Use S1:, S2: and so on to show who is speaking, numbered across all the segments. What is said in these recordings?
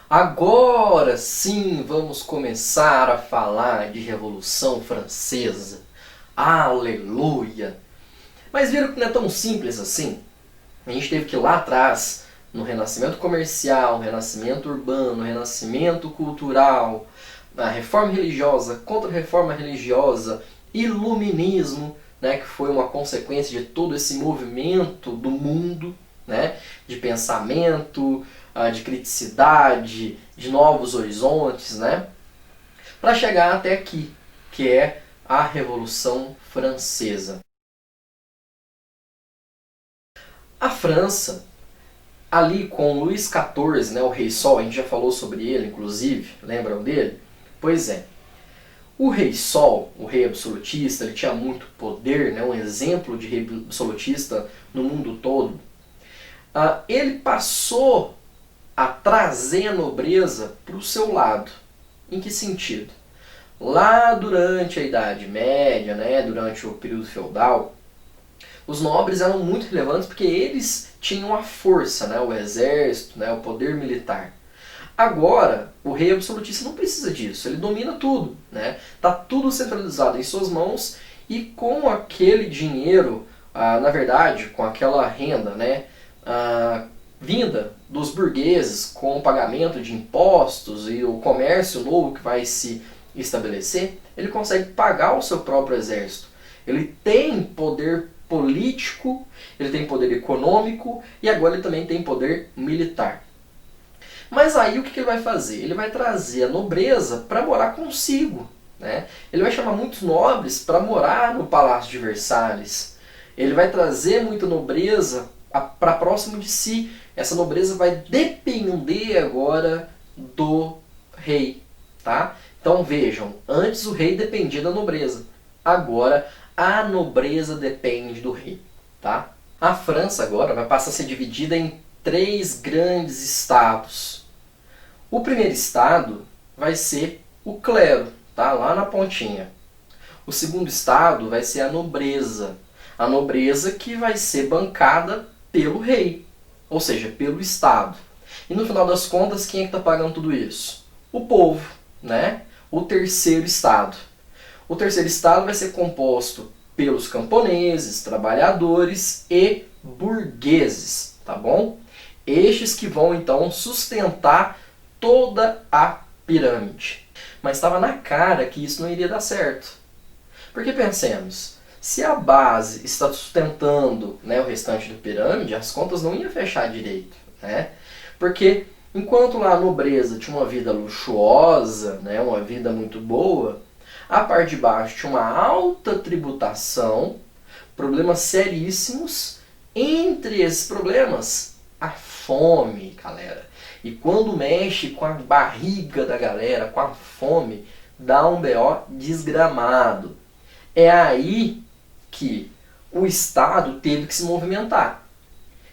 S1: Agora sim vamos começar a falar de Revolução Francesa. Aleluia! Mas viram que não é tão simples assim? A gente teve que ir lá atrás, no Renascimento Comercial, Renascimento Urbano, Renascimento Cultural, a Reforma Religiosa, Contra-Reforma Religiosa, Iluminismo, né, que foi uma consequência de todo esse movimento do mundo, né, de pensamento, de criticidade, de novos horizontes, né, para chegar até aqui, que é a Revolução Francesa. A França, ali com Luís XIV, né, o Rei Sol, a gente já falou sobre ele, inclusive, lembram dele? Pois é, o Rei Sol, o rei absolutista, ele tinha muito poder, né, um exemplo de rei absolutista no mundo todo. Ele passou a trazer a nobreza para o seu lado. Em que sentido? Lá durante a Idade Média, né, durante o período feudal, os nobres eram muito relevantes porque eles tinham a força, né, o exército, né, o poder militar. Agora, o rei absolutista não precisa disso, ele domina tudo, né? Tá tudo centralizado em suas mãos e com aquele dinheiro, na verdade, com aquela renda, né, vinda dos burgueses com o pagamento de impostos e o comércio novo que vai se estabelecer, ele consegue pagar o seu próprio exército. Ele tem poder político, ele tem poder econômico e agora ele também tem poder militar. Mas aí o que ele vai fazer? Ele vai trazer a nobreza para morar consigo. Né? Ele vai chamar muitos nobres para morar no Palácio de Versalhes. Ele vai trazer muita nobreza para próximo de si. Essa nobreza vai depender agora do rei. Tá? Então vejam, antes o rei dependia da nobreza. Agora a nobreza depende do rei. Tá? A França agora vai passar a ser dividida em 3 grandes estados. O primeiro estado vai ser o clero, tá? Lá na pontinha. O segundo estado vai ser a nobreza. A nobreza que vai ser bancada pelo rei, ou seja, pelo Estado. E no final das contas, quem é que está pagando tudo isso? O povo, né? O terceiro estado. O terceiro estado vai ser composto pelos camponeses, trabalhadores e burgueses, tá bom? Estes que vão então sustentar toda a pirâmide. Mas estava na cara que isso não iria dar certo. Porque pensemos, se a base está sustentando, né, o restante da pirâmide, as contas não iam fechar direito. Né? Porque enquanto lá a nobreza tinha uma vida luxuosa, né, uma vida muito boa, a parte de baixo tinha uma alta tributação, problemas seríssimos. Entre esses problemas, a fome, galera. E quando mexe com a barriga da galera, com a fome, dá um BO desgramado. É aí que o Estado teve que se movimentar.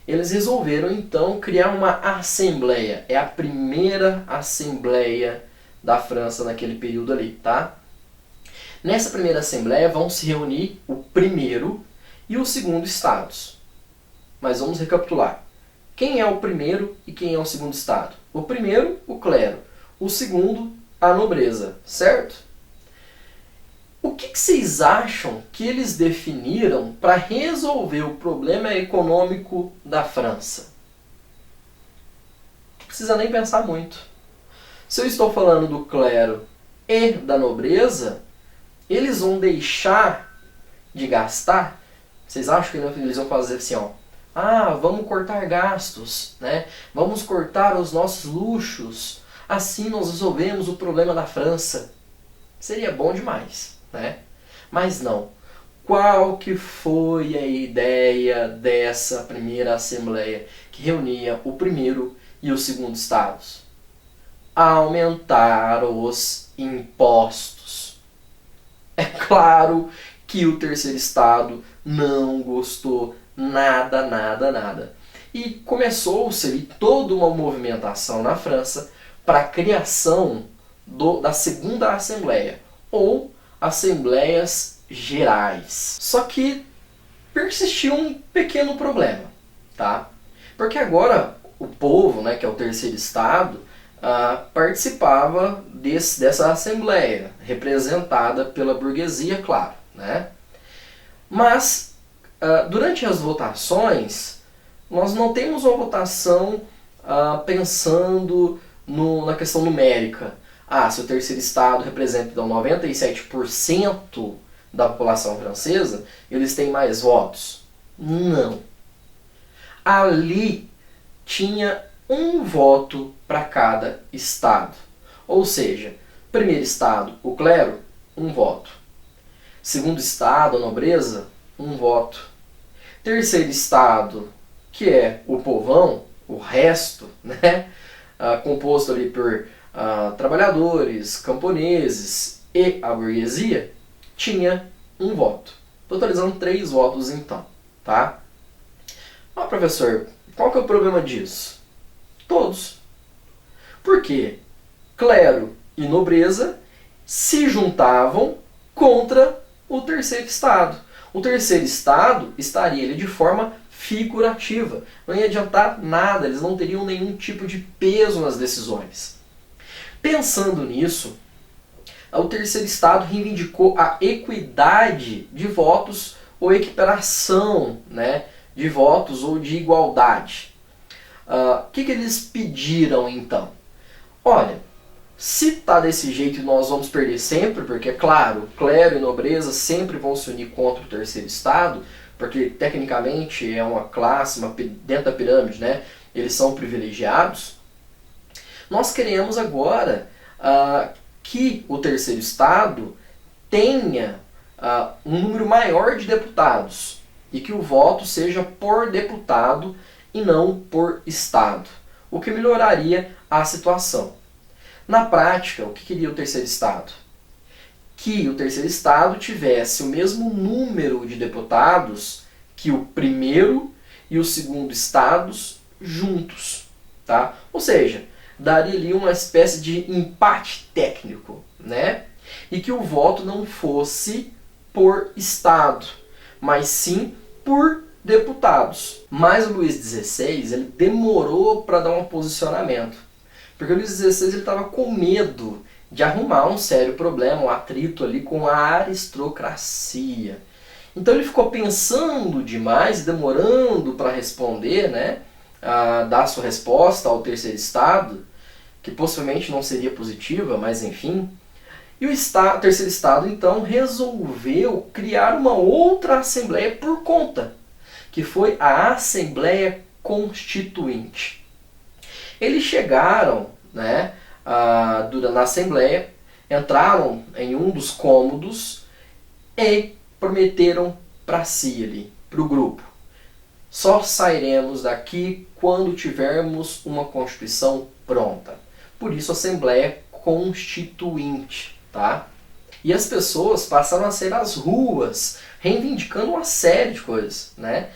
S1: Eles resolveram então criar uma assembleia. É a primeira assembleia da França naquele período ali, tá? Nessa primeira assembleia vão se reunir o primeiro e o segundo estados. Mas vamos recapitular. Quem é o primeiro e quem é o segundo estado? O primeiro, o clero. O segundo, a nobreza, certo? O que vocês acham que eles definiram para resolver o problema econômico da França? Não precisa nem pensar muito. Se eu estou falando do clero e da nobreza, eles vão deixar de gastar? Vocês acham que eles vão fazer assim, ó? Vamos cortar gastos, né? Vamos cortar os nossos luxos. Assim nós resolvemos o problema da França. Seria bom demais, né? Mas não. Qual que foi a ideia dessa primeira assembleia que reunia o primeiro e o segundo estados? Aumentar os impostos. É claro que o terceiro estado não gostou nada, nada, nada. E começou-se ali toda uma movimentação na França para a criação da segunda assembleia, ou assembleias gerais. Só que persistiu um pequeno problema, tá? Porque agora o povo, né, que é o terceiro estado, participava dessa assembleia, representada pela burguesia, claro, né? Mas, durante as votações, nós não temos uma votação pensando na questão numérica. Se o terceiro estado representa então, 97% da população francesa, eles têm mais votos. Não. Ali tinha um voto para cada estado. Ou seja, primeiro estado, o clero, um voto. Segundo estado, a nobreza, um voto. Terceiro estado, que é o povão, o resto, né? Composto ali por trabalhadores, camponeses e a burguesia, tinha um voto. Totalizando 3 votos então, tá? Professor, qual que é o problema disso? Todos. Por quê? Clero e nobreza se juntavam contra o terceiro estado. O terceiro estado estaria ali de forma figurativa. Não ia adiantar nada, eles não teriam nenhum tipo de peso nas decisões. Pensando nisso, o terceiro estado reivindicou a equidade de votos ou equiparação, né, de votos ou de igualdade. O que eles pediram então? Olha, se está desse jeito nós vamos perder sempre, porque é claro, clero e nobreza sempre vão se unir contra o terceiro estado, porque tecnicamente é uma classe, dentro da pirâmide, né, eles são privilegiados. Nós queremos agora que o terceiro estado tenha um número maior de deputados e que o voto seja por deputado e não por estado, o que melhoraria a situação. Na prática, o que queria o terceiro estado? Que o terceiro estado tivesse o mesmo número de deputados que o primeiro e o segundo estados juntos, tá? Ou seja, daria ali uma espécie de empate técnico, né? E que o voto não fosse por estado, mas sim por deputados. Mas o Luís XVI ele demorou para dar um posicionamento, porque o Luís XVI ele estava com medo de arrumar um sério problema, um atrito ali com a aristocracia. Então ele ficou pensando demais e demorando para responder, né? Dar sua resposta ao terceiro estado, que possivelmente não seria positiva, mas enfim. E o terceiro estado então resolveu criar uma outra assembleia por conta, que foi a Assembleia Constituinte. Eles chegaram, né, na Assembleia, entraram em um dos cômodos e prometeram para si ali, para o grupo: só sairemos daqui quando tivermos uma Constituição pronta. Por isso, Assembleia Constituinte, tá? E as pessoas passaram a sair às ruas, reivindicando uma série de coisas, né?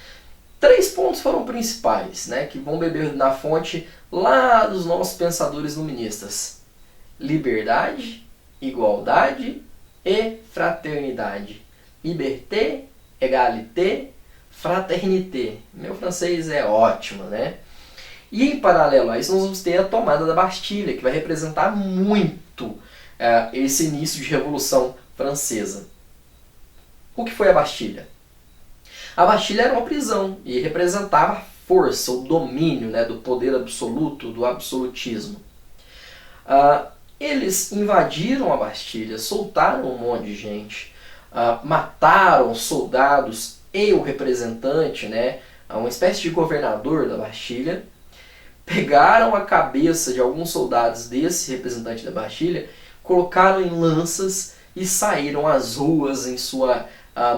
S1: 3 pontos foram principais, né, que vão beber na fonte lá dos nossos pensadores iluministas: liberdade, igualdade e fraternidade. Liberté, égalité, fraternité. Meu francês é ótimo, né? E em paralelo a isso nós vamos ter a tomada da Bastilha, que vai representar muito esse início de Revolução Francesa. O que foi a Bastilha? A Bastilha era uma prisão e representava a força, o domínio, né, do poder absoluto, do absolutismo. Eles invadiram a Bastilha, soltaram um monte de gente, mataram soldados e o representante, né, uma espécie de governador da Bastilha, pegaram a cabeça de alguns soldados desse representante da Bastilha, colocaram em lanças e saíram às ruas em sua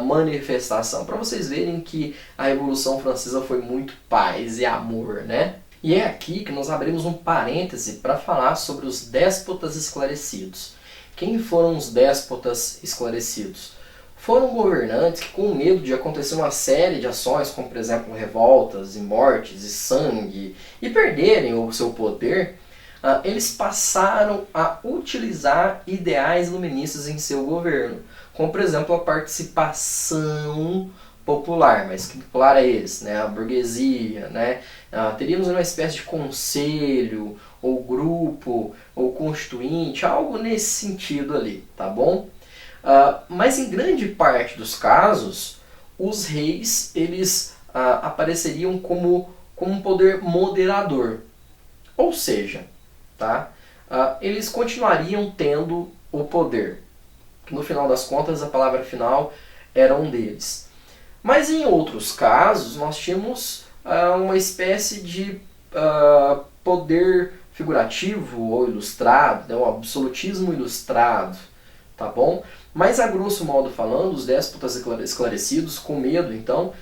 S1: manifestação, para vocês verem que a Revolução Francesa foi muito paz e amor, né? E é aqui que nós abrimos um parêntese para falar sobre os déspotas esclarecidos. Quem foram os déspotas esclarecidos? Foram governantes que, com medo de acontecer uma série de ações, como por exemplo revoltas e mortes e sangue, e perderem o seu poder, eles passaram a utilizar ideais iluministas em seu governo, como por exemplo a participação popular, mas que popular é esse? Né? A burguesia, né? Teríamos uma espécie de conselho, ou grupo, ou constituinte, algo nesse sentido ali, tá bom? Mas em grande parte dos casos, os reis eles apareceriam como um poder moderador. Ou seja, tá? Eles continuariam tendo o poder. No final das contas, a palavra final era um deles. Mas em outros casos, nós tínhamos uma espécie de poder figurativo ou ilustrado, né? Um absolutismo ilustrado, tá bom? Mas a grosso modo falando, os déspotas esclarecidos, com medo então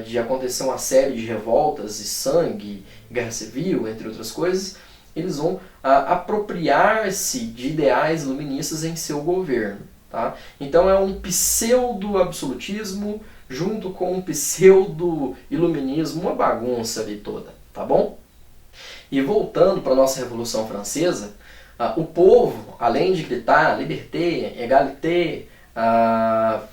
S1: de acontecer uma série de revoltas e sangue, guerra civil, entre outras coisas, eles vão apropriar-se de ideais iluministas em seu governo. Tá? Então é um pseudo-absolutismo junto com um pseudo-iluminismo, uma bagunça ali toda, tá bom? E voltando para a nossa Revolução Francesa, o povo, além de gritar liberté, égalité,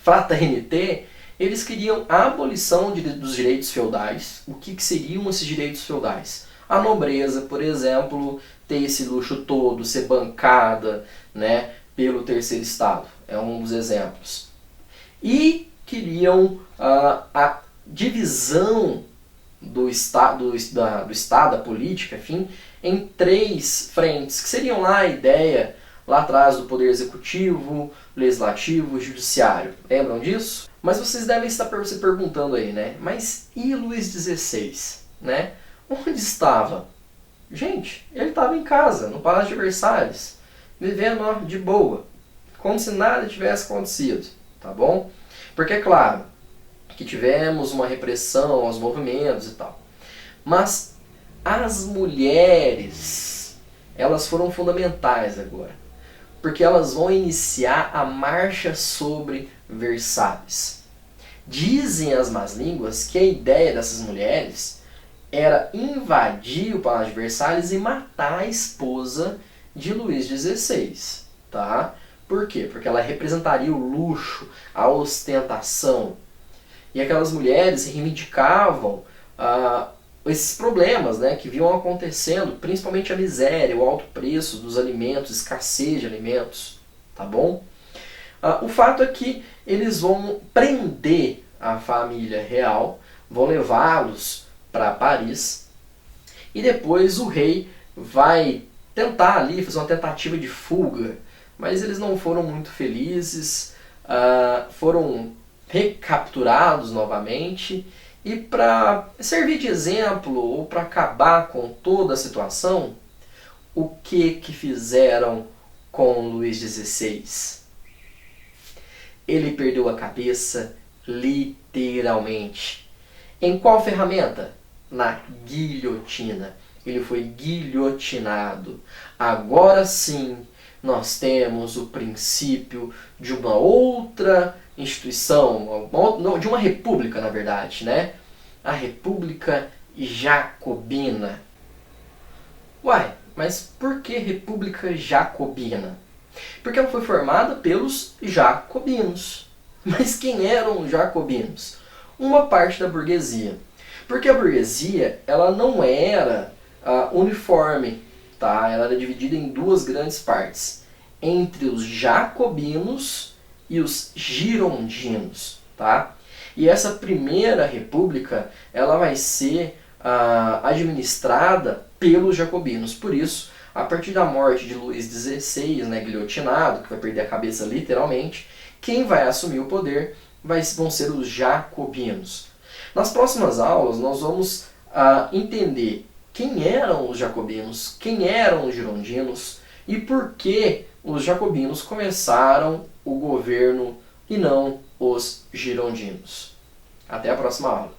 S1: fraternité, eles queriam a abolição dos direitos feudais. O que seriam esses direitos feudais? A nobreza, por exemplo, ter esse luxo todo, ser bancada, né, pelo terceiro estado. É um dos exemplos. E queriam a divisão do Estado, da política, enfim, em 3 frentes, que seriam lá a ideia, lá atrás, do poder executivo, legislativo e judiciário. Lembram disso? Mas vocês devem estar se perguntando aí, né? Mas e Luís XVI? Né? Onde estava? Gente, ele estava em casa, no Palácio de Versalhes, vivendo de boa, como se nada tivesse acontecido, tá bom? Porque é claro que tivemos uma repressão aos movimentos e tal, mas as mulheres, elas foram fundamentais agora, porque elas vão iniciar a marcha sobre Versalhes. Dizem as más línguas que a ideia dessas mulheres era invadir o Palácio de Versalhes e matar a esposa de Luís XVI, tá? Por quê? Porque ela representaria o luxo, a ostentação. E aquelas mulheres reivindicavam esses problemas, né, que vinham acontecendo, principalmente a miséria, o alto preço dos alimentos, escassez de alimentos, tá bom? O fato é que eles vão prender a família real, vão levá-los para Paris, e depois o rei vai tentar ali fazer uma tentativa de fuga, mas eles não foram muito felizes, foram recapturados novamente, e para servir de exemplo ou para acabar com toda a situação, o que fizeram com Luís XVI? Ele perdeu a cabeça literalmente. Em qual ferramenta? Na guilhotina. Ele foi guilhotinado. Agora sim, nós temos o princípio de uma outra instituição, de uma república, na verdade, né? A República Jacobina. Uai, mas por que República Jacobina? Porque ela foi formada pelos jacobinos. Mas quem eram os jacobinos? Uma parte da burguesia. Porque a burguesia, ela não era uniforme, tá? Ela era dividida em 2 grandes partes, entre os jacobinos e os girondinos, tá? E essa primeira república, ela vai ser administrada pelos jacobinos. Por isso, a partir da morte de Luís XVI, né, guilhotinado, que vai perder a cabeça literalmente, quem vai assumir o poder vão ser os jacobinos. Nas próximas aulas, nós vamos entender quem eram os jacobinos, quem eram os girondinos e por que os jacobinos começaram o governo e não os girondinos. Até a próxima aula.